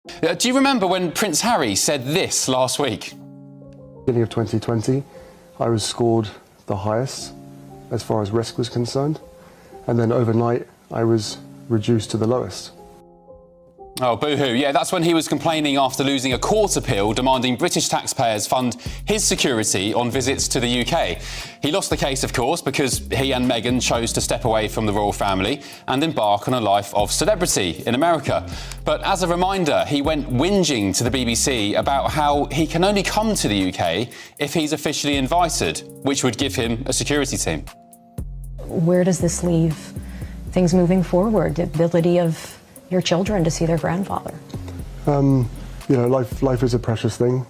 Do you remember when Prince Harry said this last week? Beginning of 2020, I was scored the highest as far as risk was concerned, and then overnight I was reduced to the lowest. Oh, boo-hoo. Yeah, that's when he was complaining after losing a court appeal demanding British taxpayers fund his security on visits to the UK. He lost the case, of course, because he and Meghan chose to step away from the royal family and embark on a life of celebrity in America. But as a reminder, he went whinging to the BBC about how he can only come to the UK if he's officially invited, which would give him a security team. Where does this leave things moving forward? The ability of your children to see their grandfather? You know, life is a precious thing,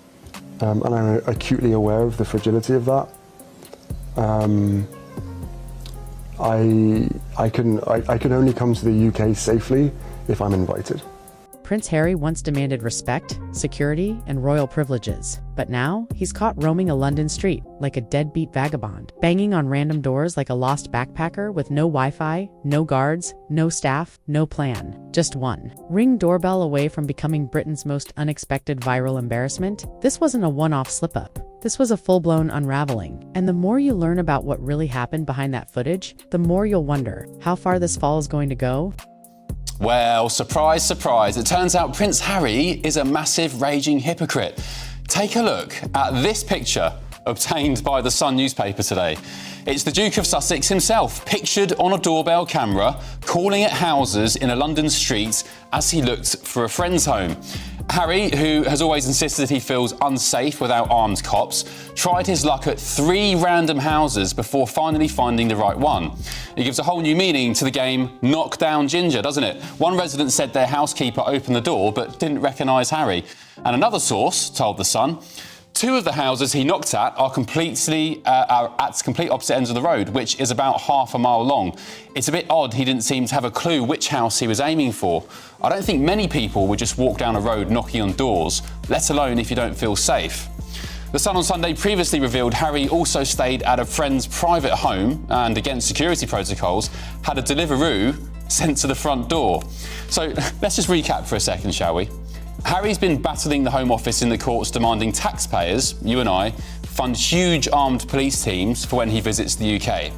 and I'm acutely aware of the fragility of that. I can only come to the UK safely if I'm invited. Prince Harry once demanded respect, security, and royal privileges, but now he's caught roaming a London street like a deadbeat vagabond, banging on random doors like a lost backpacker with no Wi-Fi, no guards, no staff, no plan, just one Ring doorbell away from becoming Britain's most unexpected viral embarrassment. This wasn't a one-off slip-up. This was a full-blown unraveling, and the more you learn about what really happened behind that footage, the more you'll wonder how far this fall is going to go. Well, surprise, surprise, it turns out Prince Harry is a massive raging hypocrite. Take a look at this picture obtained by the Sun newspaper today. It's the Duke of Sussex himself, pictured on a doorbell camera, calling at houses in a London street as he looked for a friend's home. Harry, who has always insisted he feels unsafe without armed cops, tried his luck at 3 random houses before finally finding the right one. It gives a whole new meaning to the game knock down ginger, doesn't it? One resident said their housekeeper opened the door but didn't recognise Harry. And another source told The Sun 2 of the houses he knocked at are at complete opposite ends of the road, which is about half a mile long. It's a bit odd he didn't seem to have a clue which house he was aiming for. I don't think many people would just walk down a road knocking on doors, let alone if you don't feel safe. The Sun on Sunday previously revealed Harry also stayed at a friend's private home and, against security protocols, had a Deliveroo sent to the front door. So let's just recap for a second, shall we? Harry's been battling the Home Office in the courts demanding taxpayers, you and I, fund huge armed police teams for when he visits the UK.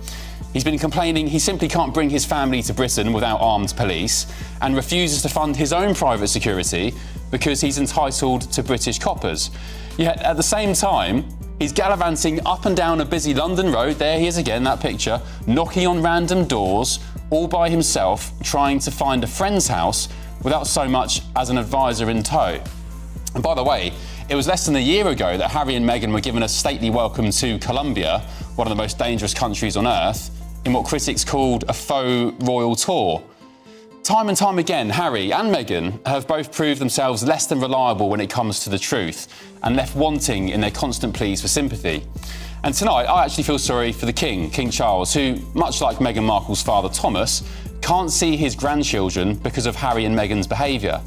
He's been complaining he simply can't bring his family to Britain without armed police and refuses to fund his own private security because he's entitled to British coppers. Yet at the same time, he's gallivanting up and down a busy London road, there he is again, that picture, knocking on random doors, all by himself, trying to find a friend's house without so much as an advisor in tow. And by the way, it was less than a year ago that Harry and Meghan were given a stately welcome to Colombia, one of the most dangerous countries on earth, in what critics called a faux royal tour. Time and time again, Harry and Meghan have both proved themselves less than reliable when it comes to the truth and left wanting in their constant pleas for sympathy. And tonight, I actually feel sorry for the King Charles, who, much like Meghan Markle's father Thomas, can't see his grandchildren because of Harry and Meghan's behaviour.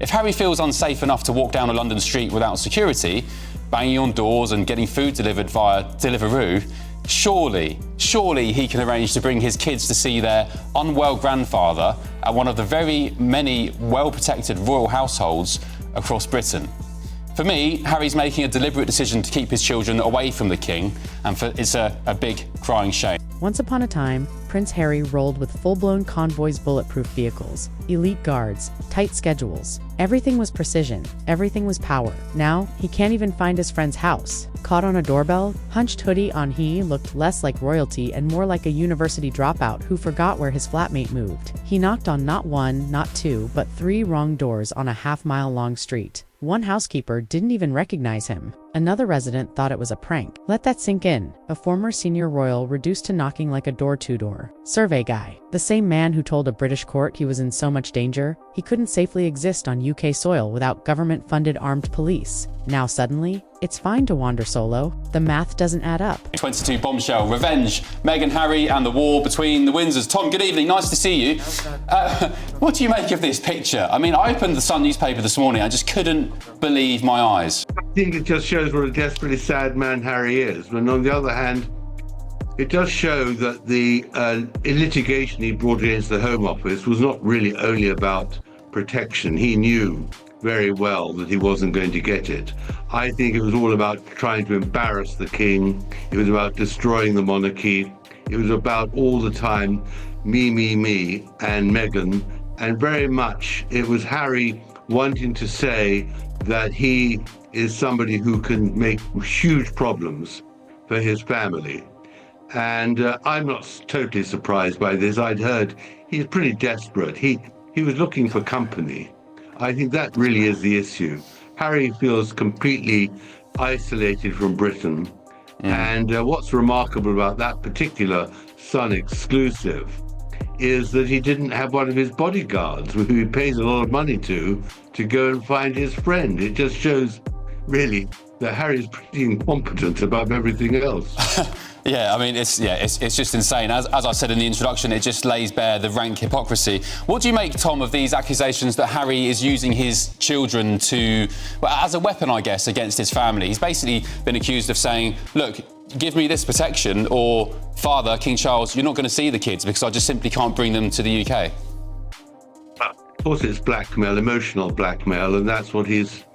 If Harry feels unsafe enough to walk down a London street without security, banging on doors and getting food delivered via Deliveroo, surely he can arrange to bring his kids to see their unwell grandfather at one of the very many well-protected royal households across Britain. For me, Harry's making a deliberate decision to keep his children away from the King, and it's a big crying shame. Once upon a time, Prince Harry rolled with full-blown convoys, bulletproof vehicles, elite guards, tight schedules. Everything was precision, everything was power. Now, he can't even find his friend's house. Caught on a doorbell, hunched hoodie on, he looked less like royalty and more like a university dropout who forgot where his flatmate moved. He knocked on not 1, not 2, but 3 wrong doors on a half-mile-long street. One housekeeper didn't even recognize him. Another resident thought it was a prank. Let that sink in. A former senior royal reduced to knocking like a door-to-door survey guy. The same man who told a British court he was in so much danger, he couldn't safely exist on UK soil without government-funded armed police. Now suddenly, it's fine to wander solo. The math doesn't add up. 22 bombshell, revenge, Meghan, Harry and the war between the Windsors. Tom, good evening, nice to see you. What do you make of this picture? I mean, I opened the Sun newspaper this morning, I just couldn't believe my eyes. I think it just shows what a desperately sad man Harry is. And on the other hand, it does show that the litigation he brought against the Home Office was not really only about protection. He knew very well that he wasn't going to get it. I think it was all about trying to embarrass the king. It was about destroying the monarchy. It was about all the time me, and Meghan. And very much it was Harry wanting to say that he is somebody who can make huge problems for his family. And I'm not totally surprised by this. I'd heard he's pretty desperate. He was looking for company. I think that really is the issue. Harry feels completely isolated from Britain. And what's remarkable about that particular Sun exclusive is that he didn't have one of his bodyguards, who he pays a lot of money to go and find his friend. It just shows, really, that Harry's pretty incompetent above everything else. Yeah, I mean, it's just insane. As I said in the introduction, it just lays bare the rank hypocrisy. What do you make, Tom, of these accusations that Harry is using his children as a weapon, I guess, against his family? He's basically been accused of saying, look, give me this protection, or Father, King Charles, you're not going to see the kids because I just simply can't bring them to the UK. Of course, it's blackmail, emotional blackmail, and that's what he's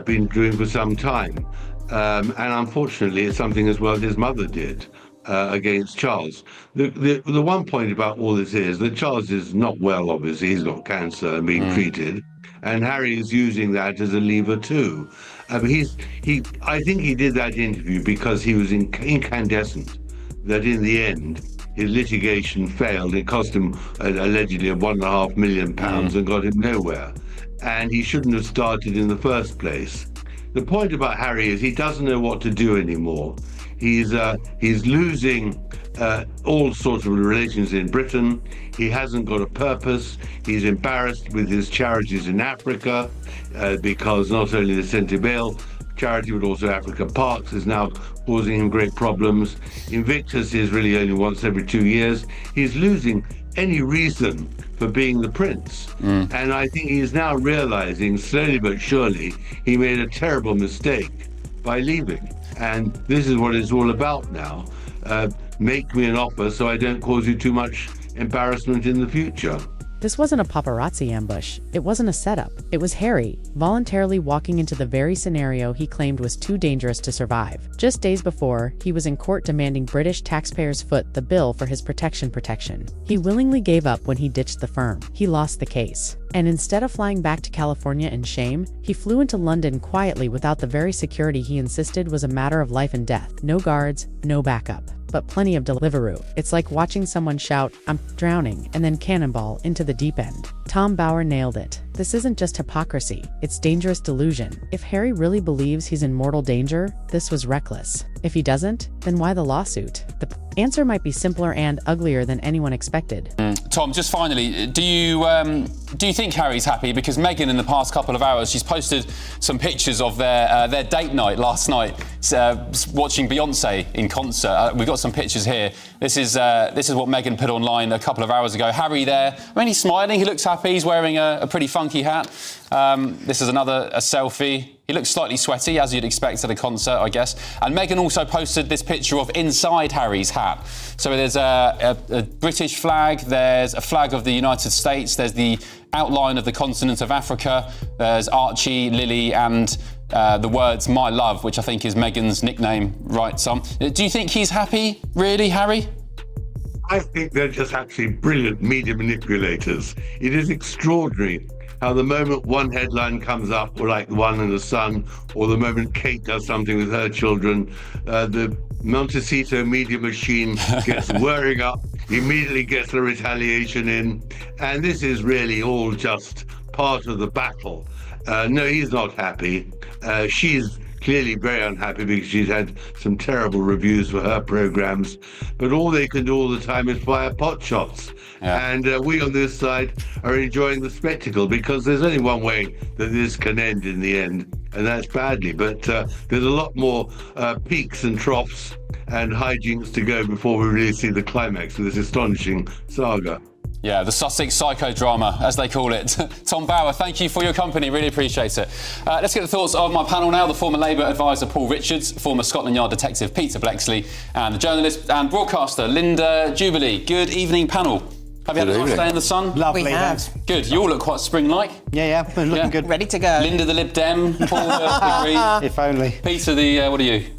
been doing for some time. And unfortunately, it's something as well his mother did against Charles. The one point about all this is that Charles is not well, obviously. He's got cancer and being treated. And Harry is using that as a lever too. I think he did that interview because he was incandescent that in the end, his litigation failed. It cost him allegedly £1.5 million and got him nowhere. And he shouldn't have started in the first place. The point about Harry is he doesn't know what to do anymore. He's losing all sorts of relations in Britain. He hasn't got a purpose. He's embarrassed with his charities in Africa because not only the Centre Bail charity but also Africa Parks is now causing him great problems. Invictus is really only once every 2 years. He's losing any reason for being the prince. And I think he's now realizing, slowly but surely, he made a terrible mistake by leaving. And this is what it's all about now. Make me an offer so I don't cause you too much embarrassment in the future. This wasn't a paparazzi ambush. It wasn't a setup. It was Harry, voluntarily walking into the very scenario he claimed was too dangerous to survive. Just days before, he was in court demanding British taxpayers foot the bill for his protection. He willingly gave up when he ditched the firm. He lost the case. And instead of flying back to California in shame, he flew into London quietly without the very security he insisted was a matter of life and death. No guards, no backup, but plenty of Deliveroo. It's like watching someone shout, "I'm drowning," and then cannonball into the deep end. Tom Bower nailed it. This isn't just hypocrisy, it's dangerous delusion. If Harry really believes he's in mortal danger, this was reckless. If he doesn't, then why the lawsuit? The answer might be simpler and uglier than anyone expected. Tom, just finally, do you think Harry's happy? Because Meghan, in the past couple of hours, she's posted some pictures of their date night last night, watching Beyonce in concert. We've got some pictures here. This is what Meghan put online a couple of hours ago. Harry there. I mean, he's smiling. He looks happy. He's wearing a pretty funky hat. This is a selfie. He looks slightly sweaty, as you'd expect at a concert, I guess. And Meghan also posted this picture of inside Harry's hat. So there's a British flag, there's a flag of the United States, there's the outline of the continent of Africa, there's Archie, Lily, and the words "my love," which I think is Meghan's nickname, right, Tom? Do you think he's happy, really, Harry? I think they're just actually brilliant media manipulators. It is extraordinary how the moment one headline comes up, or like the one in the Sun, or the moment Kate does something with her children, the Montecito media machine gets whirring up, immediately gets the retaliation in, and this is really all just part of the battle. No, he's not happy. She's clearly very unhappy because she's had some terrible reviews for her programs, but all they can do all the time is fire pot shots. Yeah. And we on this side are enjoying the spectacle because there's only one way that this can end in the end, and that's badly. But there's a lot more peaks and troughs and hijinks to go before we really see the climax of this astonishing saga. Yeah, the Sussex psychodrama, as they call it. Tom Bower, thank you for your company. Really appreciate it. Let's get the thoughts of my panel now. The former Labour advisor Paul Richards, former Scotland Yard detective Peter Blexley, and the journalist and broadcaster Linda Jubilee. Good evening, panel. Have you had a nice day in the sun? Lovely. We have. Thanks. Good. You all look quite spring-like. Yeah, we're looking good. Ready to go. Linda, the Lib Dem. Paul, the Green. If only. Peter, the what are you?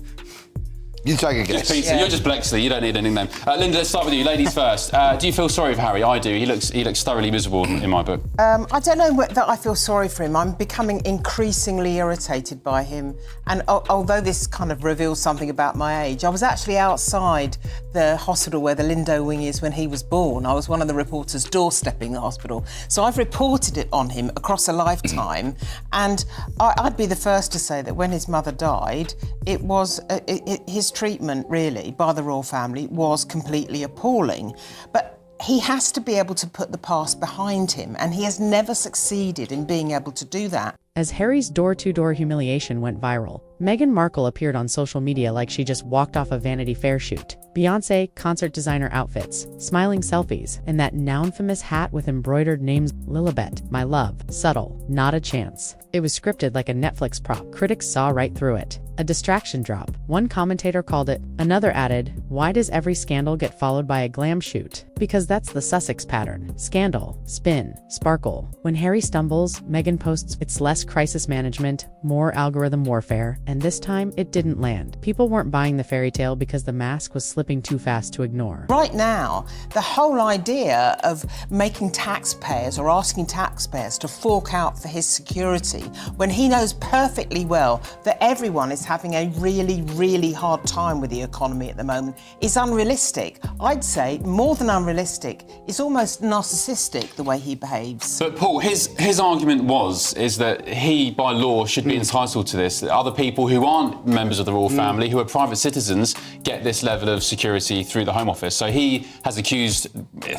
You take a guess. Peter, Yeah. you're just Blexley. You don't need a nickname. Linda, let's start with you. Ladies first. Do you feel sorry for Harry? I do. He looks thoroughly miserable in my book. I don't know that I feel sorry for him. I'm becoming increasingly irritated by him. And although this kind of reveals something about my age, I was actually outside the hospital where the Lindo wing is when he was born. I was one of the reporters doorstepping the hospital. So I've reported it on him across a lifetime. And I'd be the first to say that when his mother died, it was his treatment, really, by the royal family was completely appalling. But he has to be able to put the past behind him, and he has never succeeded in being able to do that. As Harry's door-to-door humiliation went viral, Meghan Markle appeared on social media like she just walked off a Vanity Fair shoot. Beyoncé, concert designer outfits, smiling selfies, and that now-infamous hat with embroidered names Lilibet, my love, subtle, not a chance. It was scripted like a Netflix prop. Critics saw right through it. A distraction drop. One commentator called it. Another added, why does every scandal get followed by a glam shoot? Because that's the Sussex pattern. Scandal, spin, sparkle. When Harry stumbles, Meghan posts it's less crisis management, more algorithm warfare, and this time it didn't land. People weren't buying the fairy tale because the mask was slipping too fast to ignore. Right now, the whole idea of making taxpayers or asking taxpayers to fork out for his security when he knows perfectly well that everyone is having a really, really hard time with the economy at the moment is unrealistic. I'd say more than unrealistic, it's almost narcissistic the way he behaves. But Paul, his argument is that he, by law, should be entitled to this. That other people who aren't members of the royal family, who are private citizens, get this level of security through the Home Office. So he has accused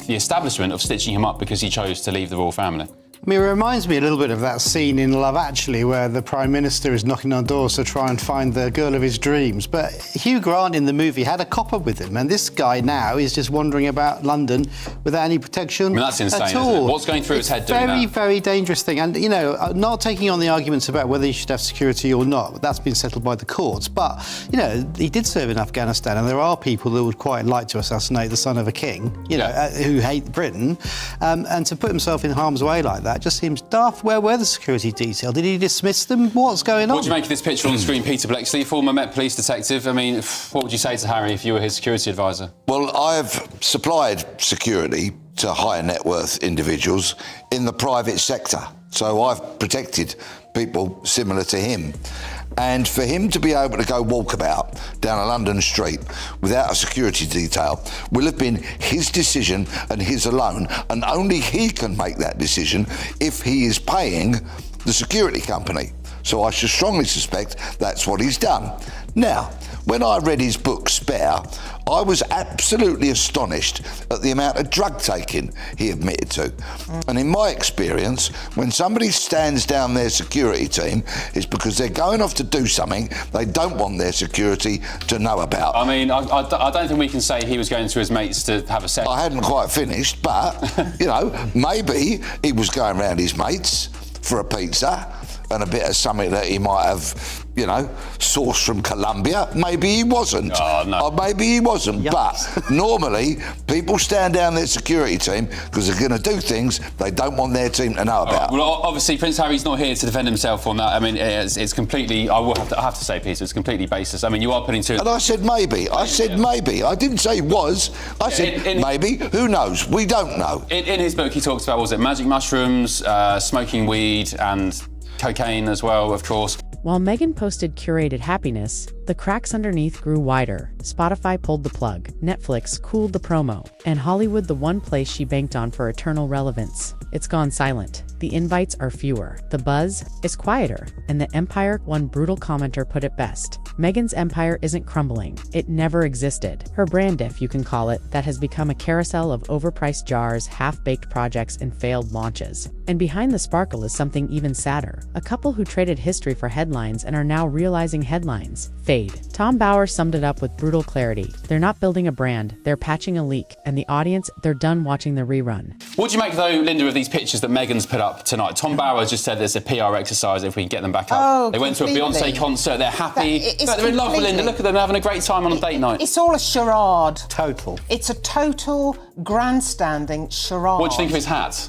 the establishment of stitching him up because he chose to leave the royal family. I mean, it reminds me a little bit of that scene in Love Actually where the Prime Minister is knocking on doors to try and find the girl of his dreams. But Hugh Grant in the movie had a copper with him, and this guy now is just wandering about London without any protection. I mean, that's insane, at isn't all. it? What's going through his head doing Very, that? very dangerous thing. And, you know, not taking on the arguments about whether he should have security or not, that's been settled by the courts. But, you know, he did serve in Afghanistan, and there are people that would quite like to assassinate the son of a king, you know, who hate Britain. And to put himself in harm's way like that just seems daft. Where were the security detail? Did he dismiss them? What's going on? What do you make of this picture on the screen? Peter Blexley, former Met Police detective. I mean, what would you say to Harry if you were his security advisor? Well, I've supplied security to higher net worth individuals in the private sector. So I've protected people similar to him. And for him to be able to go walkabout down a London street without a security detail will have been his decision and his alone, and only he can make that decision if he is paying the security company. So I should strongly suspect that's what he's done. Now, when I read his book, Spare, I was absolutely astonished at the amount of drug taking he admitted to. And in my experience, when somebody stands down their security team, it's because they're going off to do something they don't want their security to know about. I mean, I don't think we can say he was going to his mates to have a session. I hadn't quite finished, but, you know, maybe he was going round his mates for a pizza and a bit of something that he might have, you know, sourced from Colombia. Maybe he wasn't. Oh, no. Or maybe he wasn't. Yikes. But normally, people stand down their security team because they're going to do things they don't want their team to know about. Well, obviously, Prince Harry's not here to defend himself on that. I mean, it's completely, I have to say, Peter, it's completely baseless. I mean, you are putting two... And I said maybe. I said maybe. I didn't say was. I said maybe. Who knows? We don't know. In his book, he talks about, was it magic mushrooms, smoking weed, and cocaine as well, of course. While Meghan posted curated happiness, the cracks underneath grew wider. Spotify pulled the plug, Netflix cooled the promo, and Hollywood the one place she banked on for eternal relevance. It's gone silent. The invites are fewer. The buzz is quieter. And the empire, one brutal commenter put it best. Meghan's empire isn't crumbling. It never existed. Her brand, if you can call it, that has become a carousel of overpriced jars, half-baked projects, and failed launches. And behind the sparkle is something even sadder. A couple who traded history for headlines and are now realizing headlines fade. Tom Bauer summed it up with brutal clarity. They're not building a brand, they're patching a leak. And the audience, they're done watching the rerun. What do you make, though, Linda, of these pictures that Meghan's put up tonight. Tom Bauer just said there's a PR exercise if we can get them back up. Oh, they went to a completely. Beyonce concert. They're happy. It's They're in love with completely- Linda. Look at them. They're having a great time on a date night. It's all a charade. Total. It's a total grandstanding charade. What do you think of his hat?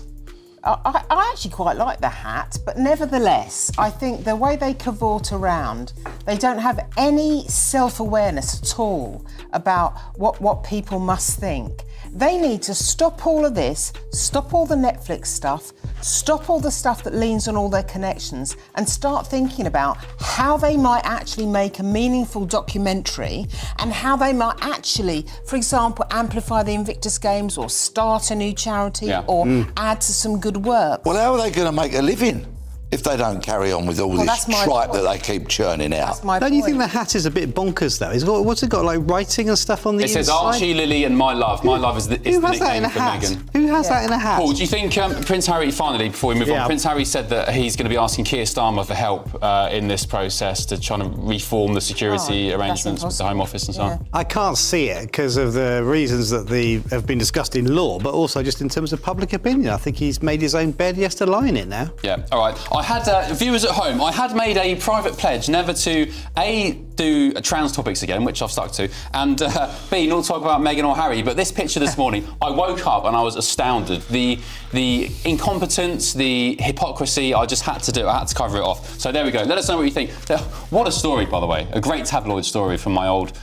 I actually quite like the hat, but nevertheless, I think the way they cavort around, they don't have any self-awareness at all about what people must think. They need to stop all of this, stop all the Netflix stuff, stop all the stuff that leans on all their connections, and start thinking about how they might actually make a meaningful documentary and how they might actually, for example, amplify the Invictus Games or start a new charity or add to some good work. Well, how are they going to make a living if they don't carry on with all this that's my tripe point. that they keep churning out? That's my Don't you think point. the hat is a bit bonkers, though? What's it got, like writing and stuff on the It inside? says Archie, Lily and My Love. My Love is the Who has that nickname in a for hat? Meghan. Who has that in a hat? Paul, do you think Prince Harry, finally, before we move Yeah. on, Prince Harry said that he's going to be asking Keir Starmer for help in this process to try to reform the security that's arrangements with the Home Office and so on? I can't see it because of the reasons that have been discussed in law, but also just in terms of public opinion. I think he's made his own bed, he has to lie in it now. Yeah, all right. I had viewers at home. I had made a private pledge never to do trans topics again, which I've stuck to, and B, not talk about Meghan or Harry. But this picture this morning, I woke up and I was astounded. The incompetence, the hypocrisy. I just had to do it. I had to cover it off. So there we go. Let us know what you think. What a story, by the way. A great tabloid story from my old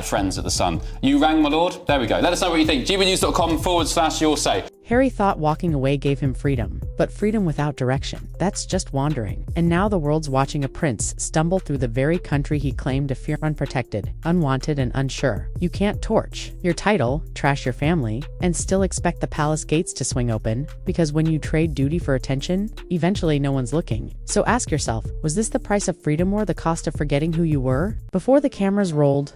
friends at The Sun. You rang, my lord? There we go. Let us know what you think. gbnews.com/your say. Harry thought walking away gave him freedom, but freedom without direction, that's just wandering. And now the world's watching a prince stumble through the very country he claimed to fear, unprotected, unwanted, and unsure. You can't torch your title, trash your family, and still expect the palace gates to swing open, because when you trade duty for attention, eventually no one's looking. So ask yourself, was this the price of freedom or the cost of forgetting who you were? Before the cameras rolled,